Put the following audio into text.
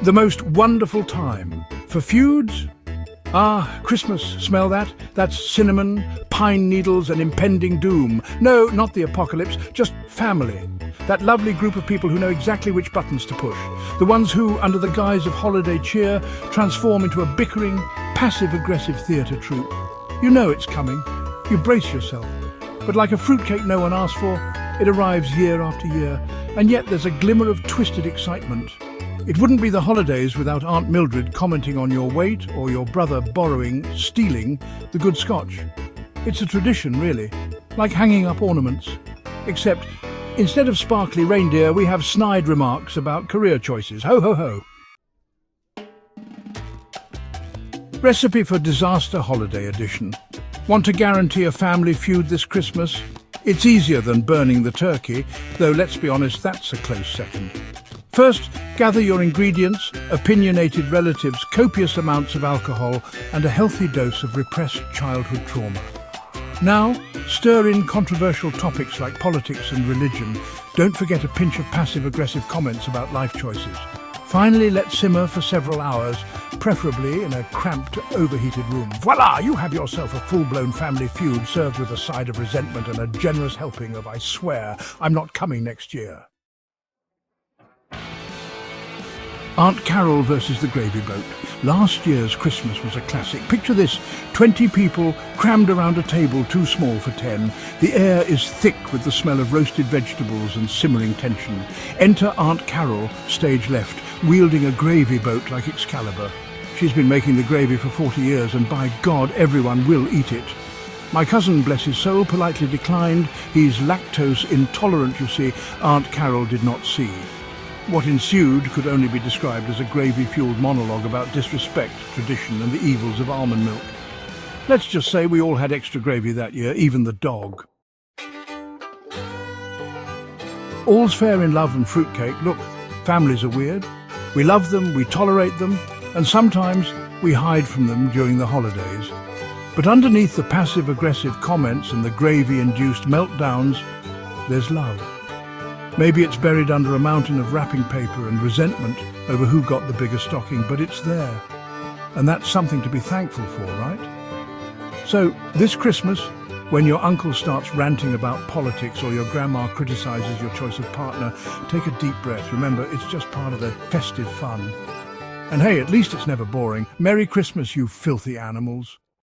The most wonderful time. For Feuds? Ah, Christmas, smell that? That's cinnamon, pine needles and impending doom. No, not the apocalypse, just family. That lovely group of people who know exactly which buttons to push. The ones who, under the guise of holiday cheer, transform into a bickering, passive-aggressive theatre troupe. You know it's coming. You brace yourself. But like a fruitcake no one asked for, it arrives year after year, and yet there's a glimmer of twisted excitement. It wouldn't be the holidays without Aunt Mildred commenting on your weight or your brother stealing the good scotch. It's a tradition, really, like hanging up ornaments. Except, instead of sparkly reindeer, we have snide remarks about career choices. Ho, ho, ho. Recipe for Disaster Holiday Edition. Want to guarantee a family feud this Christmas? It's easier than burning the turkey, though let's be honest, that's a close second. First, gather your ingredients, opinionated relatives, copious amounts of alcohol, and a healthy dose of repressed childhood trauma. Now, stir in controversial topics like politics and religion. Don't forget a pinch of passive-aggressive comments about life choices. Finally, let simmer for several hours, preferably in a cramped, overheated room. Voila! You have yourself a full-blown family feud served with a side of resentment and a generous helping of "I swear I'm not coming next year." Aunt Carol versus the Gravy Boat. Last year's Christmas was a classic. Picture this, 20 people crammed around a table too small for 10. The air is thick with the smell of roasted vegetables and simmering tension. Enter Aunt Carol, stage left, wielding a gravy boat like Excalibur. She's been making the gravy for 40 years, and by God, everyone will eat it. My cousin, bless his soul, politely declined. He's lactose intolerant, you see. Aunt Carol did not see. What ensued could only be described as a gravy-fueled monologue about disrespect, tradition, and the evils of almond milk. Let's just say we all had extra gravy that year, even the dog. All's fair in love and fruitcake. Look, families are weird. We love them, we tolerate them, and sometimes we hide from them during the holidays. But underneath the passive-aggressive comments and the gravy-induced meltdowns, there's love. Maybe it's buried under a mountain of wrapping paper and resentment over who got the bigger stocking, but it's there. And that's something to be thankful for, right? So, this Christmas, when your uncle starts ranting about politics or your grandma criticizes your choice of partner, take a deep breath. Remember, it's just part of the festive fun. And hey, at least it's never boring. Merry Christmas, you filthy animals.